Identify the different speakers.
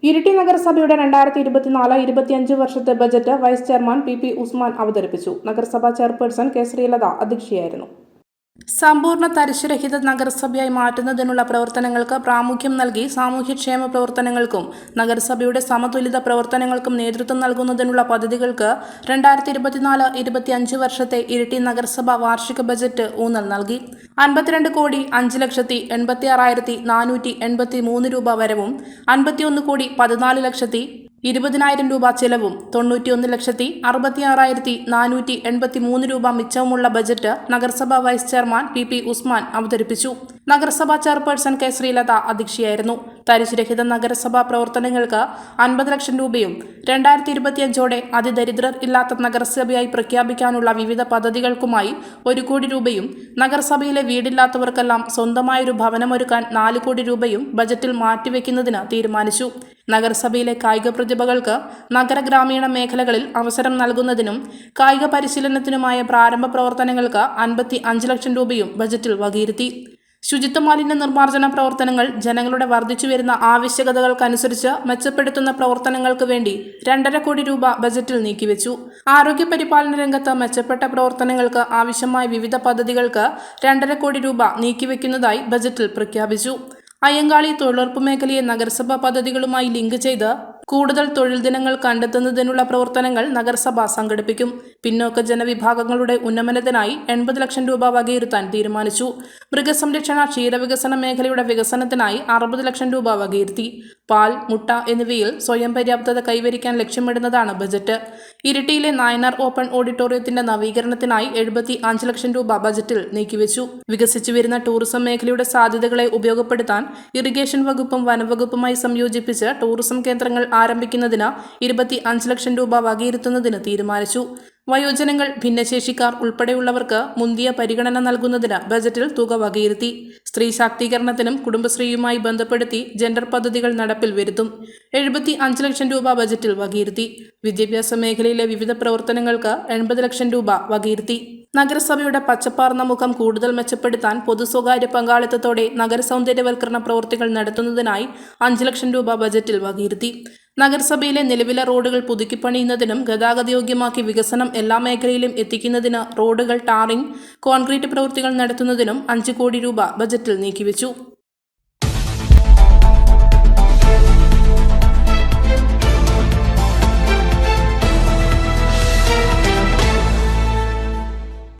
Speaker 1: ഇരിട്ടി നഗരസഭയുടെ 2024-25 വർഷത്തെ budget vice chairman P Usman അവതരിപ്പിച്ചു. നഗരസഭാ ചെയർപേഴ്സൺ കെ ശ്രീലത അധ്യക്ഷയായിരുന്നു. സമ്പൂർണ്ണ തരിശുരഹിത നഗരസഭയായി മാറ്റുന്നതിനുള്ള പ്രവർത്തനങ്ങൾക്ക് പ്രാമുഖ്യം നൽകി സാമൂഹ്യക്ഷേമ പ്രവർത്തനങ്ങൾക്കും നഗരസഭയുടെ സമതുലിത പ്രവർത്തനങ്ങൾക്കും നേതൃത്വം നൽകുന്നതിനുള്ള പദ്ധതികൾക്ക് 2024-25 വർഷത്തെ ഇരിട്ടി നഗരസഭ വാർഷിക ബജറ്റ് ഊന്നൽ നൽകി. 52,86,483 രൂപ വരവും 51,14,20,000 രൂപ ചെലവും 91,66,483 രൂപ മിച്ചവുമുള്ള ബജറ്റ് നഗരസഭാ വൈസ് ചെയർമാൻ പി ഉസ്മാൻ അവതരിപ്പിച്ചു. നഗരസഭാ ചെയർപേഴ്സൺ കെ ശ്രീലത അധ്യക്ഷയായിരുന്നു. തരിശുരഹിത നഗരസഭാ പ്രവർത്തനങ്ങൾക്ക് 50 ലക്ഷം രൂപയും 2025ഓടെ അതിദരിദ്രർ ഇല്ലാത്ത നഗരസഭയായി പ്രഖ്യാപിക്കാനുള്ള വിവിധ പദ്ധതികൾക്കുമായി 1 കോടി രൂപയും നഗരസഭയിലെ വീടില്ലാത്തവർക്കെല്ലാം സ്വന്തമായൊരു ഭവനമൊരുക്കാൻ 4 കോടി രൂപയും ബജറ്റിൽ മാറ്റിവെക്കുന്നതിന് തീരുമാനിച്ചു. നഗരസഭയിലെ കായിക പ്രതിഭകൾക്ക് നഗര ഗ്രാമീണ മേഖലകളിൽ അവസരം നൽകുന്നതിനും കായിക പരിശീലനത്തിനുമായ പ്രാരംഭ പ്രവർത്തനങ്ങൾക്ക് 55 ലക്ഷം രൂപയും ബജറ്റിൽ വകയിരുത്തി. ശുചിത്വ മാലിന്യ നിർമ്മാർജ്ജന പ്രവർത്തനങ്ങൾ ജനങ്ങളുടെ വർദ്ധിച്ചുവരുന്ന ആവശ്യകതകൾക്കനുസരിച്ച് മെച്ചപ്പെടുത്തുന്ന പ്രവർത്തനങ്ങൾക്ക് വേണ്ടി 2.5 കോടി രൂപ ബജറ്റിൽ നീക്കിവെച്ചു. ആരോഗ്യ പരിപാലന രംഗത്ത് മെച്ചപ്പെട്ട പ്രവർത്തനങ്ങൾക്ക് ആവശ്യമായ വിവിധ പദ്ധതികൾക്ക് 2.5 കോടി രൂപ നീക്കിവെക്കുന്നതായി ബജറ്റിൽ പ്രഖ്യാപിച്ചു. അയ്യങ്കാളി തൊഴിലുറപ്പ് മേഖലയെ നഗരസഭാ പദ്ധതികളുമായി ലിങ്ക് ചെയ്ത് കൂടുതൽ തൊഴിൽ ദിനങ്ങൾ കണ്ടെത്തുന്നതിനുള്ള പ്രവർത്തനങ്ങൾ നഗരസഭ സംഘടിപ്പിക്കും. പിന്നോക്ക ജനവിഭാഗങ്ങളുടെ ഉന്നമനത്തിനായി 80 ലക്ഷം രൂപ വകയിരുത്താൻ തീരുമാനിച്ചു. മൃഗസംരക്ഷണ ക്ഷീരവികസന മേഖലയുടെ വികസനത്തിനായി 60 ലക്ഷം രൂപ വകയിരുത്തി. പാൽ, മുട്ട എന്നിവയിൽ സ്വയം പര്യാപ്തത കൈവരിക്കാൻ ലക്ഷ്യമിടുന്നതാണ് ബജറ്റ്. ഇരിട്ടിയിലെ നായനാർ ഓപ്പൺ ഓഡിറ്റോറിയത്തിന്റെ നവീകരണത്തിനായി 75 ലക്ഷം രൂപ ബജറ്റിൽ നീക്കിവെച്ചു. വികസിച്ചുവരുന്ന ടൂറിസം മേഖലയുടെ സാധ്യതകളെ ഉപയോഗപ്പെടുത്താൻ ഇറിഗേഷൻ വകുപ്പും വനംവകുപ്പുമായി സംയോജിപ്പിച്ച് ടൂറിസം കേന്ദ്രങ്ങൾ ആരംഭിക്കുന്നതിന് 25 ലക്ഷം രൂപ വകയിരുത്തുന്നതിന് തീരുമാനിച്ചു. വയോജനങ്ങൾ, ഭിന്നശേഷിക്കാർ ഉൾപ്പെടെയുള്ളവർക്ക് മുന്തിയ പരിഗണന നൽകുന്നതിന് ബജറ്റിൽ തുക വകയിരുത്തി. സ്ത്രീ ശാക്തീകരണത്തിനും കുടുംബശ്രീയുമായി ബന്ധപ്പെടുത്തി ജെൻഡർ പദ്ധതികൾ നടപ്പിൽ വരുത്തും. 75 ലക്ഷം രൂപ ബജറ്റിൽ വകയിരുത്തി. വിദ്യാഭ്യാസ മേഖലയിലെ വിവിധ പ്രവർത്തനങ്ങൾക്ക് 80 ലക്ഷം രൂപ വകയിരുത്തി. നഗരസഭയുടെ പച്ചപ്പാർന്ന മുഖം കൂടുതൽ മെച്ചപ്പെടുത്താൻ പൊതു സ്വകാര്യ പങ്കാളിത്തത്തോടെ നഗരസൗന്ദര്യവൽക്കരണ പ്രവൃത്തികൾ നടത്തുന്നതിനായി 5 ലക്ഷം രൂപ ബജറ്റിൽ വകയിരുത്തി. നഗരസഭയിലെ നിലവിലെ റോഡുകൾ പുതുക്കിപ്പണിയുന്നതിനും ഗതാഗതയോഗ്യമാക്കി വികസനം എല്ലാ മേഖലയിലും എത്തിക്കുന്നതിന് റോഡുകൾ ടാറിംഗ്, കോൺക്രീറ്റ് പ്രവൃത്തികൾ നടത്തുന്നതിനും 5 കോടി രൂപ ബജറ്റിൽ നീക്കിവെച്ചു.